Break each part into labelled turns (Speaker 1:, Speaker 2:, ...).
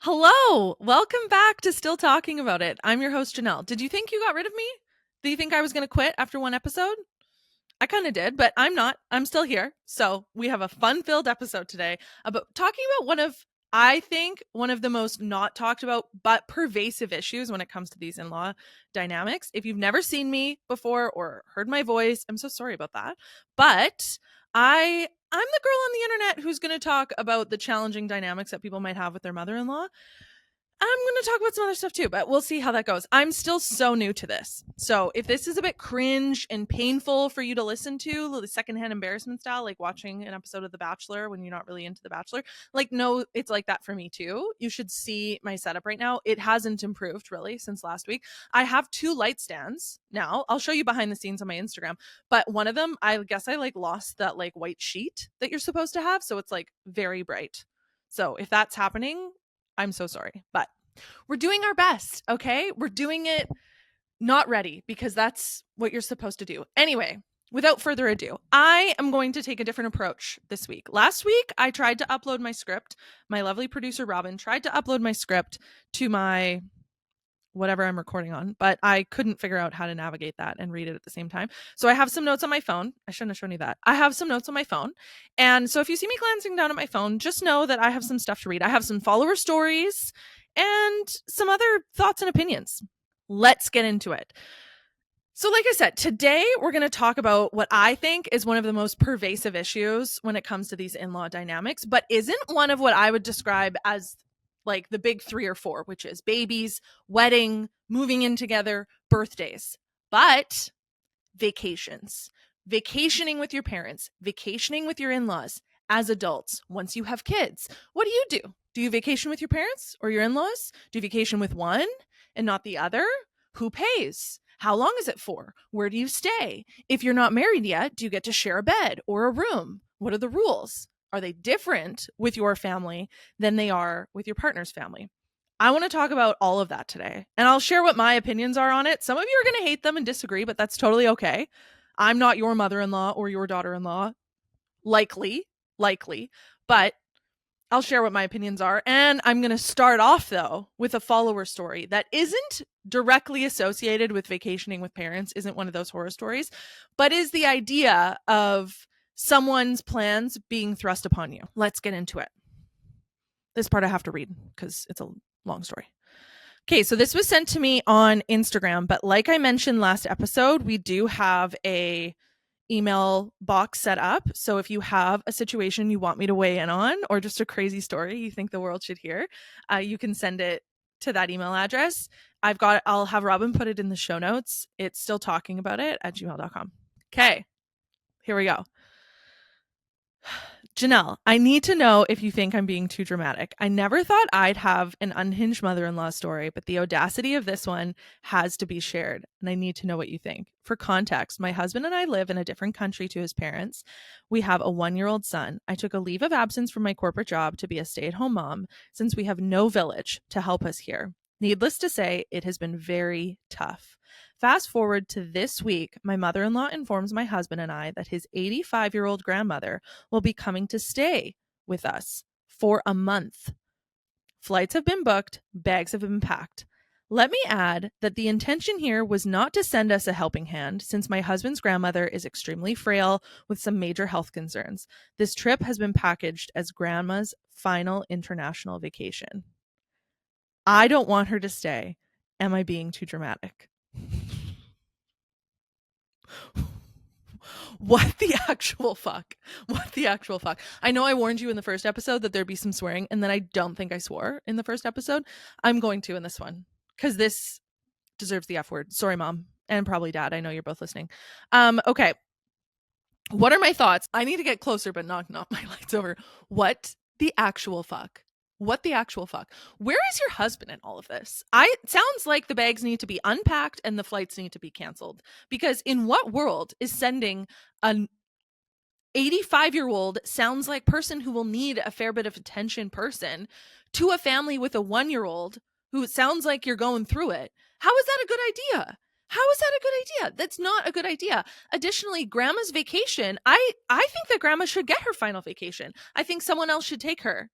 Speaker 1: Hello, welcome back to Still Talking About It. I'm your host, Janelle. Did you think you got rid of me? Do you think I was going to quit after one episode? I kind of did, but I'm not. I'm still here. So we have a fun-filled episode today about talking about one of the most not talked about but pervasive issues when it comes to these in-law dynamics. If you've never seen me before or heard my voice, I'm so sorry about that. But I'm the girl on the internet who's going to talk about the challenging dynamics that people might have with their mother-in-law. I'm going to talk about some other stuff too, but we'll see how that goes. I'm still so new to this. So if this is a bit cringe and painful for you to listen to, the secondhand embarrassment style, like watching an episode of The Bachelor when you're not really into The Bachelor, like, no, it's like that for me too. You should see my setup right now. It hasn't improved really since last week. I have two light stands now. I'll show you behind the scenes on my Instagram, but one of them, I guess I like lost that like white sheet that you're supposed to have. So it's like very bright. So if that's happening, I'm so sorry, but we're doing our best, okay? We're doing it not ready because that's what you're supposed to do. Anyway, without further ado, I am going to take a different approach this week. Last week, I tried to upload my script. My lovely producer, Robin, tried to upload my script to my whatever I'm recording on, but I couldn't figure out how to navigate that and read it at the same time. So I have some notes on my phone. I shouldn't have shown you that. I have some notes on my phone. And so if you see me glancing down at my phone, just know that I have some stuff to read. I have some follower stories and some other thoughts and opinions. Let's get into it. So, like I said, today we're going to talk about what I think is one of the most pervasive issues when it comes to these in-law dynamics, but isn't one of what I would describe as like the big 3 or 4, which is babies, wedding, moving in together, birthdays, but vacations, vacationing with your parents, vacationing with your in-laws as adults. Once you have kids, what do? Do you vacation with your parents or your in-laws? Do you vacation with one and not the other? Who pays? How long is it for? Where do you stay? If you're not married yet, do you get to share a bed or a room? What are the rules? Are they different with your family than they are with your partner's family? I want to talk about all of that today, and I'll share what my opinions are on it. Some of you are going to hate them and disagree, but that's totally okay. I'm not your mother-in-law or your daughter-in-law, likely, but I'll share what my opinions are. And I'm going to start off, though, with a follower story that isn't directly associated with vacationing with parents, isn't one of those horror stories, but is the idea of someone's plans being thrust upon you. Let's get into it. This part I have to read because it's a long story. Okay, so this was sent to me on Instagram, but like I mentioned last episode, we do have a email box set up. So if you have a situation you want me to weigh in on or just a crazy story you think the world should hear, you can send it to that email address. I'll have Robin put it in the show notes. It's still talking about it at gmail.com. Okay, here we go. Janelle, I need to know if you think I'm being too dramatic. I never thought I'd have an unhinged mother-in-law story, but the audacity of this one has to be shared, and I need to know what you think. For context, my husband and I live in a different country to his parents. We have a 1-year-old son. I took a leave of absence from my corporate job to be a stay-at-home mom since we have no village to help us here. Needless to say, it has been very tough. Fast forward to this week, my mother-in-law informs my husband and I that his 85-year-old grandmother will be coming to stay with us for a month. Flights have been booked, bags have been packed. Let me add that the intention here was not to send us a helping hand, since my husband's grandmother is extremely frail with some major health concerns. This trip has been packaged as grandma's final international vacation. I don't want her to stay. Am I being too dramatic? What the actual fuck? What the actual fuck? I know I warned you in the first episode that there'd be some swearing, and then I don't think I swore in the first episode. I'm going to in this one because this deserves the F word. Sorry, Mom, and probably Dad. I know you're both listening. Okay. What are my thoughts? I need to get closer, but knock my lights over. What the actual fuck? What the actual fuck? Where is your husband in all of this? It sounds like the bags need to be unpacked and the flights need to be canceled. Because in what world is sending an 85-year-old sounds like person who will need a fair bit of attention person to a family with a 1-year-old who sounds like you're going through it? How is that a good idea? How is that a good idea? That's not a good idea. Additionally, grandma's vacation, I think that grandma should get her final vacation. I think someone else should take her.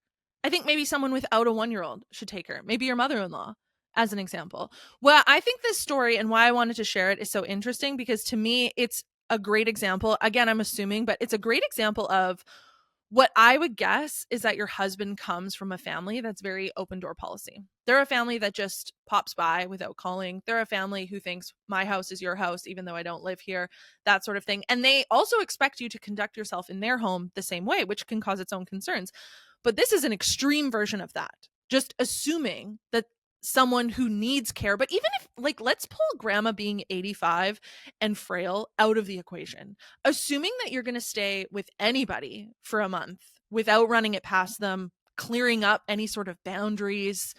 Speaker 1: I think maybe someone without a 1-year-old should take her. Maybe your mother-in-law, as an example. Well, I think this story and why I wanted to share it is so interesting because to me, it's a great example. Again, I'm assuming, but it's a great example of what I would guess is that your husband comes from a family that's very open door policy. They're a family that just pops by without calling. They're a family who thinks my house is your house, even though I don't live here, that sort of thing. And they also expect you to conduct yourself in their home the same way, which can cause its own concerns. But this is an extreme version of that. Just assuming that someone who needs care, but even if, like, let's pull grandma being 85 and frail out of the equation, assuming that you're going to stay with anybody for a month without running it past them, clearing up any sort of boundaries,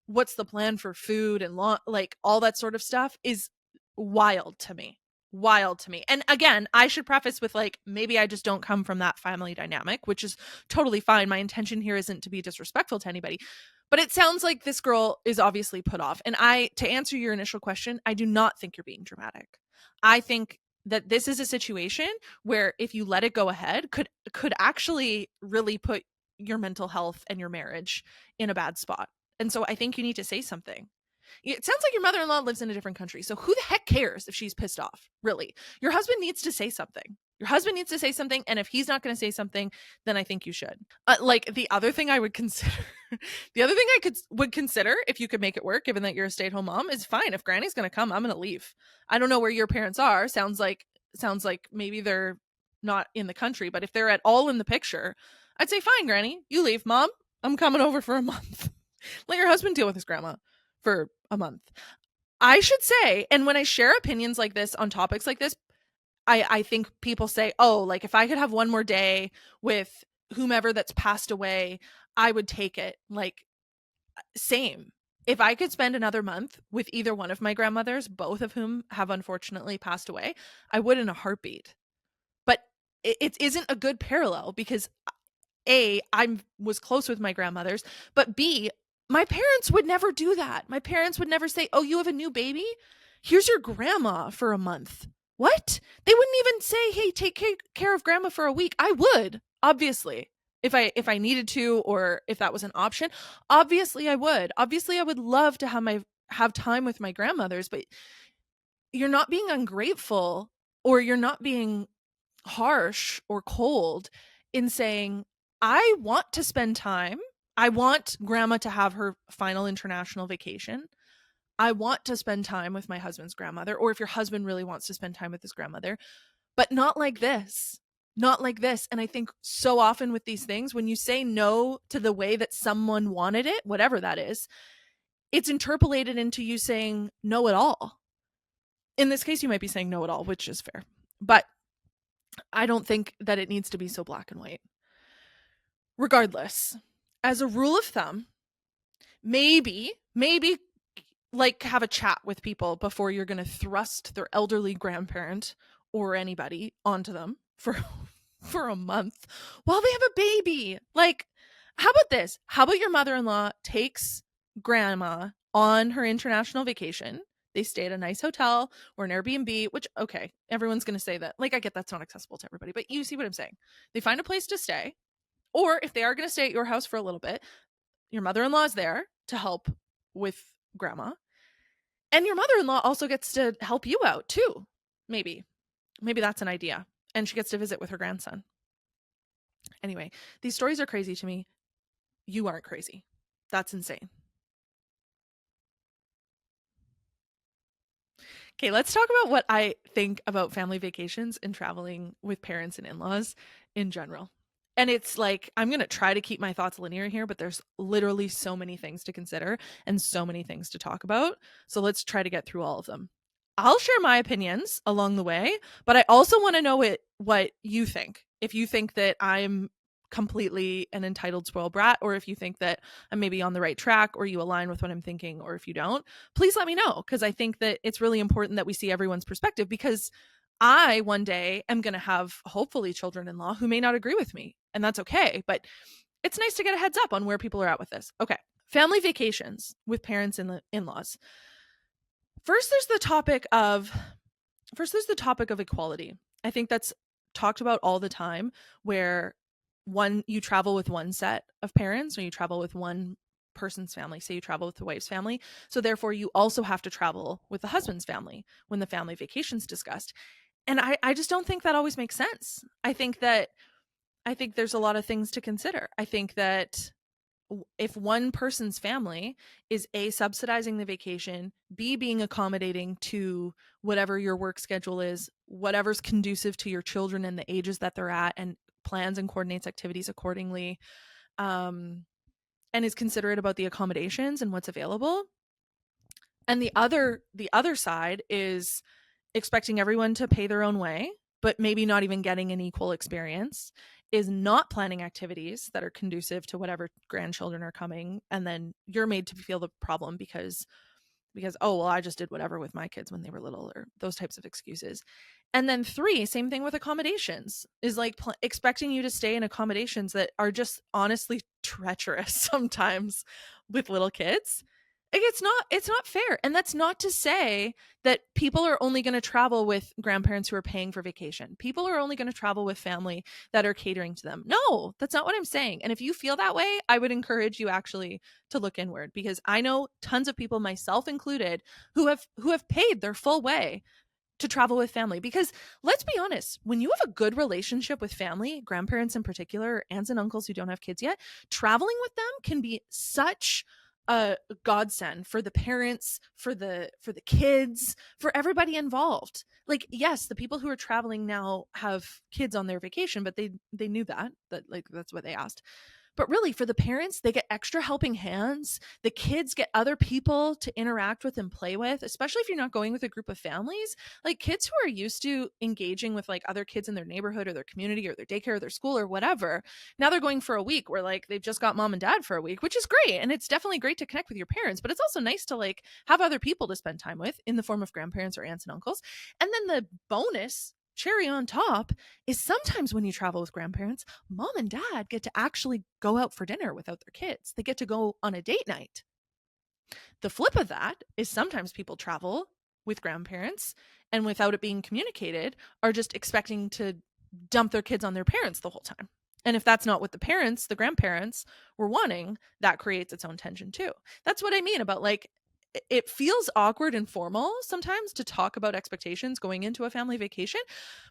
Speaker 1: what's the plan for food and like all that sort of stuff is wild to me. Wild to me. And again, I should preface with like, maybe I just don't come from that family dynamic, which is totally fine. My intention here isn't to be disrespectful to anybody. But it sounds like this girl is obviously put off. And to answer your initial question, I do not think you're being dramatic. I think that this is a situation where if you let it go ahead, could actually really put your mental health and your marriage in a bad spot. And so I think you need to say something. It sounds like your mother-in-law lives in a different country. So who the heck cares if she's pissed off? Really? Your husband needs to say something. Your husband needs to say something. And if he's not going to say something, then I think you should. Like the other thing I would consider, the other thing I would consider if you could make it work, given that you're a stay-at-home mom, is fine. If Granny's going to come, I'm going to leave. I don't know where your parents are. Sounds like maybe they're not in the country, but if they're at all in the picture, I'd say, fine, Granny, you leave. Mom, I'm coming over for a month. Let your husband deal with his grandma for a month. I should say, and when I share opinions like this on topics like this, I think people say, oh, like if I could have one more day with whomever that's passed away, I would take it. Like, same. If I could spend another month with either one of my grandmothers, both of whom have unfortunately passed away, I would in a heartbeat. But it isn't a good parallel because A, I was close with my grandmothers, but B, my parents would never do that. My parents would never say, oh, you have a new baby? Here's your grandma for a month. What? They wouldn't even say, hey, take care of grandma for a week. I would, obviously, if I needed to, or if that was an option. Obviously, I would. Obviously, I would love to have time with my grandmothers, but you're not being ungrateful, or you're not being harsh or cold in saying, I want to spend time. I want grandma to have her final international vacation. I want to spend time with my husband's grandmother, or if your husband really wants to spend time with his grandmother, but not like this. Not like this. And I think so often with these things, when you say no to the way that someone wanted it, whatever that is, it's interpolated into you saying no at all. In this case, you might be saying no at all, which is fair. But I don't think that it needs to be so black and white. Regardless, as a rule of thumb, maybe like have a chat with people before you're going to thrust their elderly grandparent or anybody onto them for a month while they have a baby. Like, how about this? How about your mother-in-law takes grandma on her international vacation? They stay at a nice hotel or an Airbnb, which, okay, everyone's going to say that. Like, I get that's not accessible to everybody, but you see what I'm saying. They find a place to stay. Or if they are going to stay at your house for a little bit, your mother-in-law is there to help with grandma. And your mother-in-law also gets to help you out too. Maybe that's an idea. And she gets to visit with her grandson. Anyway, these stories are crazy to me. You aren't crazy. That's insane. Okay, let's talk about what I think about family vacations and traveling with parents and in-laws in general. And it's like, I'm going to try to keep my thoughts linear here, but there's literally so many things to consider and so many things to talk about. So let's try to get through all of them. I'll share my opinions along the way, but I also want to know what you think. If you think that I'm completely an entitled spoiled brat, or if you think that I'm maybe on the right track, or you align with what I'm thinking, or if you don't, please let me know, because I think that it's really important that we see everyone's perspective, because I one day am going to have hopefully children-in-law who may not agree with me, and that's okay, but it's nice to get a heads up on where people are at with this. Okay. Family vacations with parents and in-laws. First, there's the topic of equality. I think that's talked about all the time, where you travel with one set of parents, or you travel with one person's family. Say you travel with the wife's family, so therefore you also have to travel with the husband's family when the family vacation's discussed. And I just don't think that always makes sense. I think there's a lot of things to consider. I think that if one person's family is A, subsidizing the vacation, B, being accommodating to whatever your work schedule is, whatever's conducive to your children and the ages that they're at, and plans and coordinates activities accordingly, and is considerate about the accommodations and what's available. And the other side is expecting everyone to pay their own way, but maybe not even getting an equal experience, is not planning activities that are conducive to whatever grandchildren are coming, and then you're made to feel the problem because oh well, I just did whatever with my kids when they were little, or those types of excuses. And then 3, same thing with accommodations, is like expecting you to stay in accommodations that are just honestly treacherous sometimes with little kids. Like, it's not fair. And that's not to say that people are only going to travel with grandparents who are paying for vacation. People are only going to travel with family that are catering to them. No, that's not what I'm saying. And if you feel that way, I would encourage you actually to look inward, because I know tons of people, myself included, who have paid their full way to travel with family. Because let's be honest, when you have a good relationship with family, grandparents in particular, aunts and uncles who don't have kids yet, traveling with them can be such a godsend for the parents, for the kids, for everybody involved. Like, yes, the people who are traveling now have kids on their vacation, but they knew that like that's what they asked. But really, for the parents, they get extra helping hands. The kids get other people to interact with and play with, especially if you're not going with a group of families. Like, kids who are used to engaging with like other kids in their neighborhood or their community or their daycare or their school or whatever, now they're going for a week where like they've just got mom and dad for a week, which is great. And it's definitely great to connect with your parents, but it's also nice to like have other people to spend time with in the form of grandparents or aunts and uncles. And then the bonus cherry on top is sometimes when you travel with grandparents, mom and dad get to actually go out for dinner without their kids. They get to go on a date night. The flip of that is sometimes people travel with grandparents and without it being communicated are just expecting to dump their kids on their parents the whole time. And if that's not what the grandparents were wanting, that creates its own tension too. That's what I mean about like, it feels awkward and formal sometimes to talk about expectations going into a family vacation.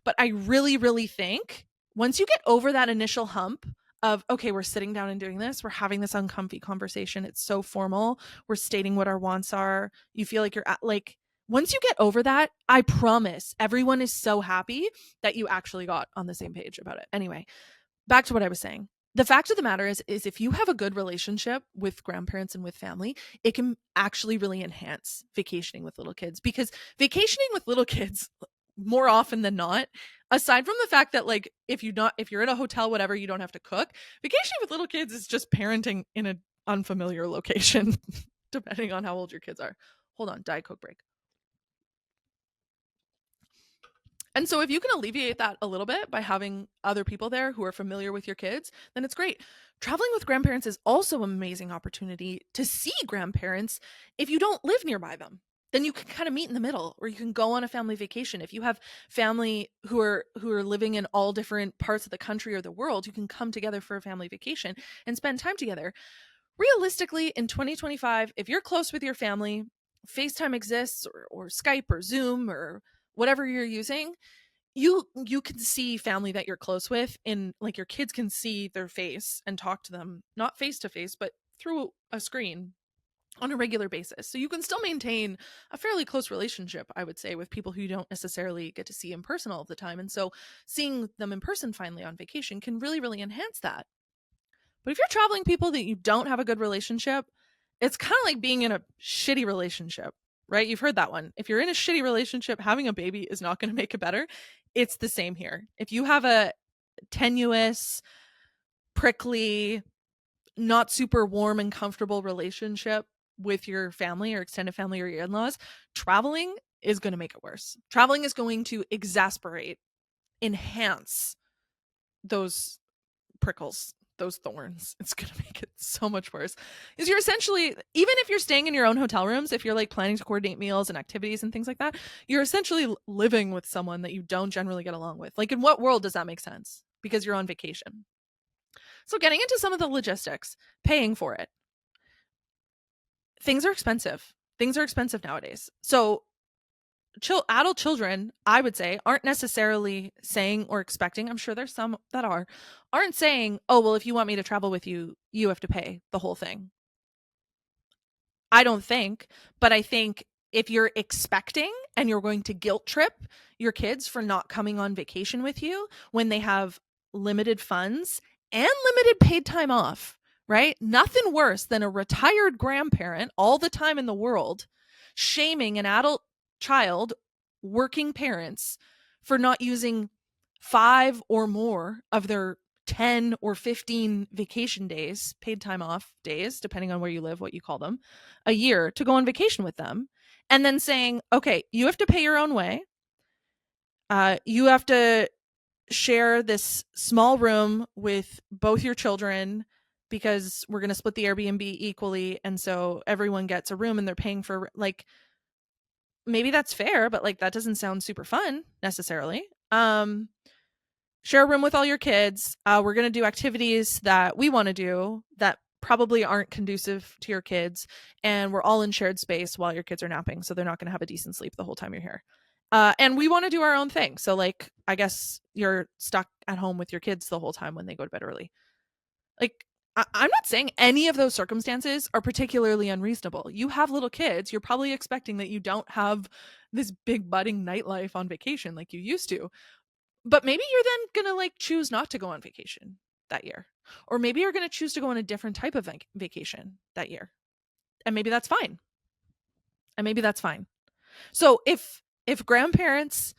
Speaker 1: But I really, really think once you get over that initial hump of, okay, we're sitting down and doing this, we're having this uncomfy conversation, it's so formal, we're stating what our wants are, you feel like you're at like, once you get over that, I promise everyone is so happy that you actually got on the same page about it. Anyway, back to what I was saying. The fact of the matter is if you have a good relationship with grandparents and with family, it can actually really enhance vacationing with little kids, because vacationing with little kids more often than not, aside from the fact that like if you're in a hotel, whatever, you don't have to cook, vacationing with little kids is just parenting in an unfamiliar location, depending on how old your kids are. Hold on, Diet Coke break. And so if you can alleviate that a little bit by having other people there who are familiar with your kids, then it's great. Traveling with grandparents is also an amazing opportunity to see grandparents if you don't live nearby them. Then you can kind of meet in the middle, or you can go on a family vacation. If you have family who are living in all different parts of the country or the world, you can come together for a family vacation and spend time together. Realistically, in 2025, if you're close with your family, FaceTime exists, or Skype or Zoom or whatever you're using, you can see family that you're close with, in like your kids can see their face and talk to them, not face to face, but through a screen on a regular basis. So you can still maintain a fairly close relationship, I would say, with people who you don't necessarily get to see in person all the time. And so seeing them in person finally on vacation can really, really enhance that. But if you're traveling people that you don't have a good relationship, it's kind of like being in a shitty relationship, right? You've heard that one. If you're in a shitty relationship, having a baby is not going to make it better. It's the same here. If you have a tenuous, prickly, not super warm and comfortable relationship with your family or extended family or your in-laws, traveling is going to make it worse. Traveling is going to exasperate, enhance those prickles, those thorns. It's going to make it so much worse. Because you're essentially, even if you're staying in your own hotel rooms, if you're like planning to coordinate meals and activities and things like that, you're essentially living with someone that you don't generally get along with. Like, in what world does that make sense? Because you're on vacation. So getting into some of the logistics, paying for it. Things are expensive. Things are expensive nowadays. So adult children, I would say, aren't necessarily saying or expecting, I'm sure there's some that aren't saying, oh, well, if you want me to travel with you, you have to pay the whole thing. I don't think, but I think if you're expecting and you're going to guilt trip your kids for not coming on vacation with you when they have limited funds and limited paid time off, right? Nothing worse than a retired grandparent all the time in the world shaming an adult child, working parents for not using 5 or more of their 10 or 15 vacation days, paid time off days, depending on where you live, what you call them, a year to go on vacation with them. And then saying, okay, you have to pay your own way. You have to share this small room with both your children because we're going to split the Airbnb equally. And so everyone gets a room and they're paying for, like, maybe that's fair, but like that doesn't sound super fun necessarily. Share a room with all your kids. We're going to do activities that we want to do that probably aren't conducive to your kids. And we're all in shared space while your kids are napping. So they're not going to have a decent sleep the whole time you're here. And we want to do our own thing. So, like, I guess you're stuck at home with your kids the whole time when they go to bed early. Like, I'm not saying any of those circumstances are particularly unreasonable. You have little kids. You're probably expecting that you don't have this big budding nightlife on vacation like you used to. But maybe you're then going to like choose not to go on vacation that year. Or maybe you're going to choose to go on a different type of vacation that year. And maybe that's fine. So if grandparents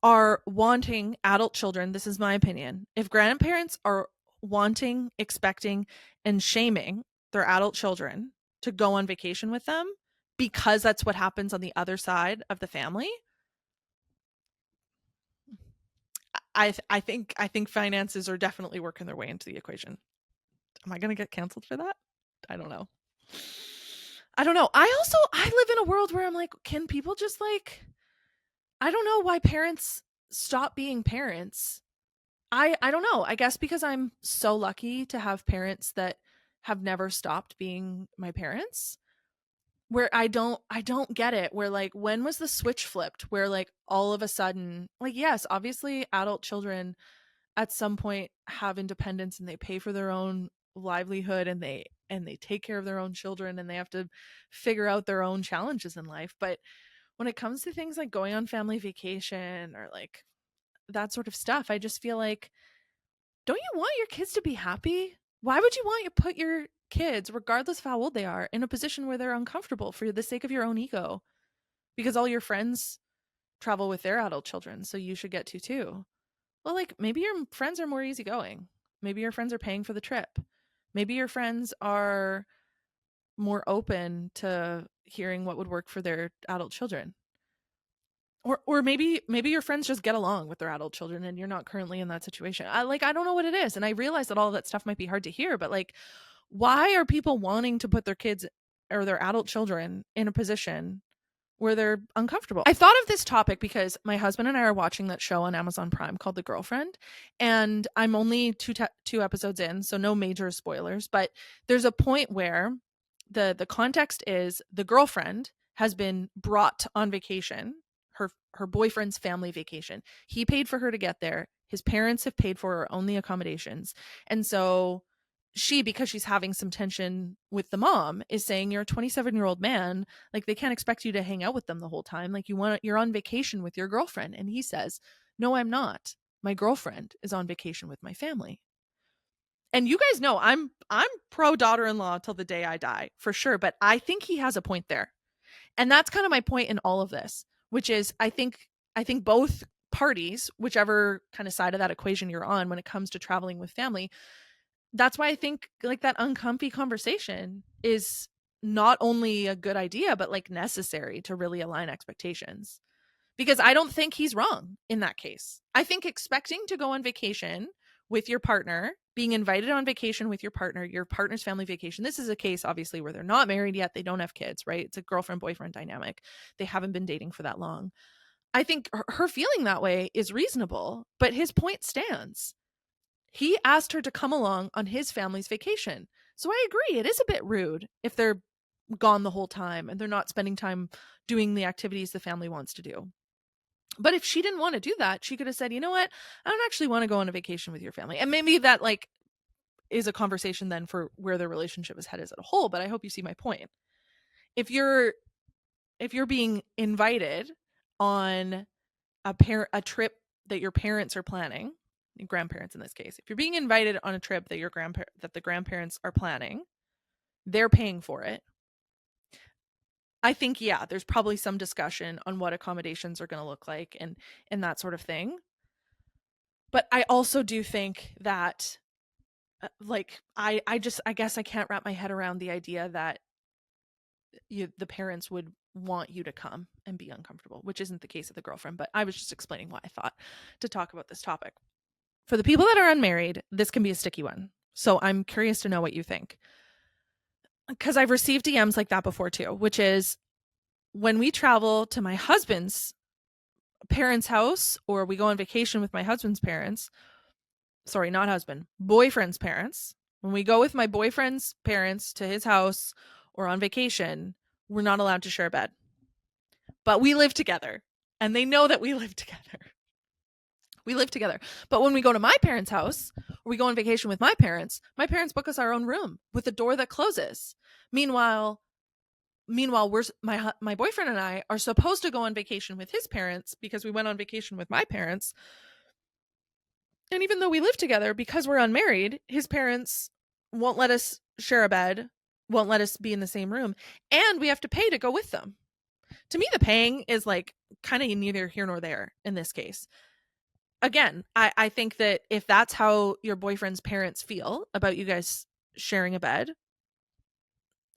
Speaker 1: are wanting adult children, this is my opinion. If grandparents are wanting, expecting, and shaming their adult children to go on vacation with them because that's what happens on the other side of the family, I think finances are definitely working their way into the equation. Am I going to get canceled for that? I don't know. I live in a world where I'm like, can people just like, I don't know why parents stop being parents. I don't know. I guess because I'm so lucky to have parents that have never stopped being my parents. Where I don't get it. Where like when was the switch flipped where like all of a sudden, like, yes, obviously adult children at some point have independence and they pay for their own livelihood and they take care of their own children and they have to figure out their own challenges in life. But when it comes to things like going on family vacation or like that sort of stuff, I just feel like, don't you want your kids to be happy? Why would you want to put your kids, regardless of how old they are, in a position where they're uncomfortable for the sake of your own ego? Because all your friends travel with their adult children, so you should get to too. Well, like, maybe your friends are more easygoing. Maybe your friends are paying for the trip. Maybe your friends are more open to hearing what would work for their adult children. Or maybe your friends just get along with their adult children and you're not currently in that situation. I don't know what it is. And I realize that all of that stuff might be hard to hear, but like, why are people wanting to put their kids or their adult children in a position where they're uncomfortable? I thought of this topic because my husband and I are watching that show on Amazon Prime called The Girlfriend, and I'm only two episodes in, so no major spoilers, but there's a point where the context is the girlfriend has been brought on vacation, her boyfriend's family vacation. He paid for her to get there. His parents have paid for her only accommodations. And so she, because she's having some tension with the mom, is saying, you're a 27-year-old man, like they can't expect you to hang out with them the whole time, like you're on vacation with your girlfriend. And he says, no, I'm not. My girlfriend is on vacation with my family. And you guys know I'm pro daughter-in-law till the day I die, for sure, but I think he has a point there. And that's kind of my point in all of this, which is I think both parties, whichever kind of side of that equation you're on when it comes to traveling with family, that's why I think like that uncomfy conversation is not only a good idea, but like necessary to really align expectations. Because I don't think he's wrong in that case. I think expecting to go on vacation with your partner, being invited on vacation with your partner's family vacation. This is a case, obviously, where they're not married yet. They don't have kids, right? It's a girlfriend-boyfriend dynamic. They haven't been dating for that long. I think her feeling that way is reasonable, but his point stands. He asked her to come along on his family's vacation. So I agree, it is a bit rude if they're gone the whole time and they're not spending time doing the activities the family wants to do. But if she didn't want to do that, she could have said, you know what, I don't actually want to go on a vacation with your family. And maybe that like is a conversation then for where their relationship is headed as a whole. But I hope you see my point. If you're being invited on a trip that your parents are planning, grandparents in this case, if you're being invited on a trip that that the grandparents are planning, they're paying for it. I think, yeah, there's probably some discussion on what accommodations are going to look like and that sort of thing. But I also do think that like I guess I can't wrap my head around the idea that the parents would want you to come and be uncomfortable, which isn't the case of the girlfriend, but I was just explaining why I thought to talk about this topic. For the people that are unmarried, this can be a sticky one. So I'm curious to know what you think. Because I've received DMs like that before too, which is when we travel to my husband's parents' house or we go on vacation with my husband's parents, sorry, not husband, boyfriend's parents. When we go with my boyfriend's parents to his house or on vacation, we're not allowed to share a bed. But we live together and they know that we live together. We live together. But when we go to my parents' house or we go on vacation with my parents book us our own room with a door that closes. Meanwhile, we're my boyfriend and I are supposed to go on vacation with his parents because we went on vacation with my parents. And even though we live together, because we're unmarried, his parents won't let us share a bed, won't let us be in the same room, and we have to pay to go with them. To me, the paying is like kind of neither here nor there in this case. Again, I think that if that's how your boyfriend's parents feel about you guys sharing a bed,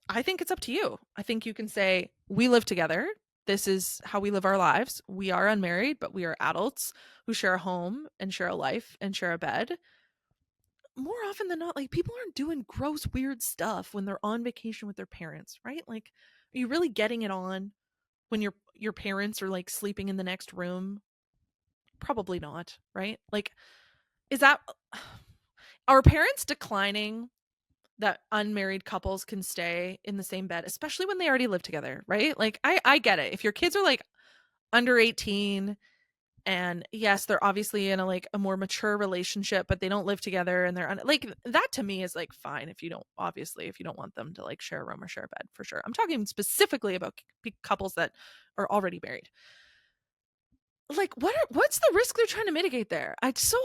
Speaker 1: I think it's up to you. I think you can say, we live together. This is how we live our lives. We are unmarried, but we are adults who share a home and share a life and share a bed. More often than not, like people aren't doing gross, weird stuff when they're on vacation with their parents, right? Like, are you really getting it on when your parents are like sleeping in the next room? Probably not, right? Like, is that are parents declining that unmarried couples can stay in the same bed, especially when they already live together, right? Like I get it. If your kids are like under 18 and yes, they're obviously in a more mature relationship, but they don't live together and they're like that to me is like fine if you don't want them to like share a room or share a bed for sure. I'm talking specifically about couples that are already married. Like what's the risk they're trying to mitigate there? I feel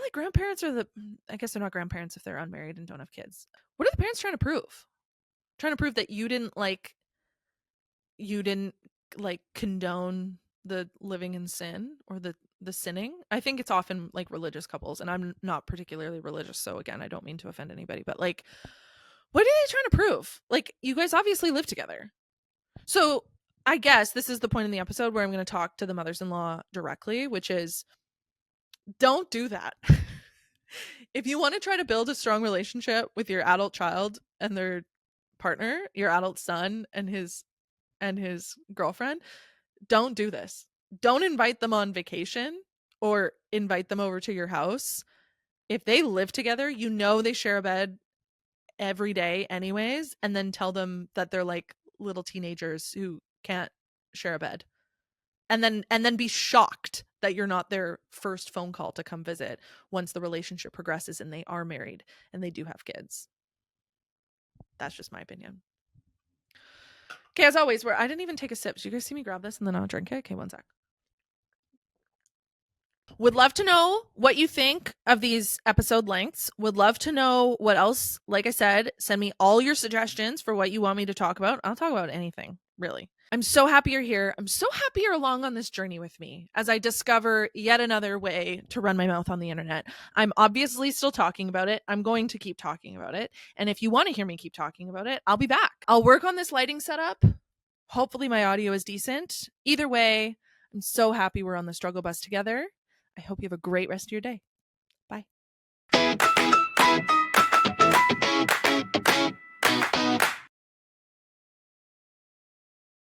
Speaker 1: like grandparents are I guess they're not grandparents if they're unmarried and don't have kids. What are the parents trying to prove? Trying to prove that you didn't condone the living in sin or the sinning. I think it's often like religious couples, and I'm not particularly religious, so again, I don't mean to offend anybody, but like what are they trying to prove? Like you guys obviously live together. So I guess this is the point in the episode where I'm going to talk to the mothers-in-law directly, which is don't do that. If you want to try to build a strong relationship with your adult child and their partner, your adult son and his girlfriend, don't do this. Don't invite them on vacation or invite them over to your house. If they live together, you know they share a bed every day anyways, and then tell them that they're like little teenagers who can't share a bed. And then be shocked that you're not their first phone call to come visit once the relationship progresses and they are married and they do have kids. That's just my opinion. Okay, as always, I didn't even take a sip. So you guys see me grab this and then I'll drink it? Okay, one sec. Would love to know what you think of these episode lengths. Would love to know what else. Like I said, send me all your suggestions for what you want me to talk about. I'll talk about anything, really. I'm so happy you're here. I'm so happy you're along on this journey with me as I discover yet another way to run my mouth on the internet. I'm obviously still talking about it. I'm going to keep talking about it. And if you want to hear me keep talking about it, I'll be back. I'll work on this lighting setup. Hopefully my audio is decent. Either way, I'm so happy we're on the struggle bus together. I hope you have a great rest of your day. Bye.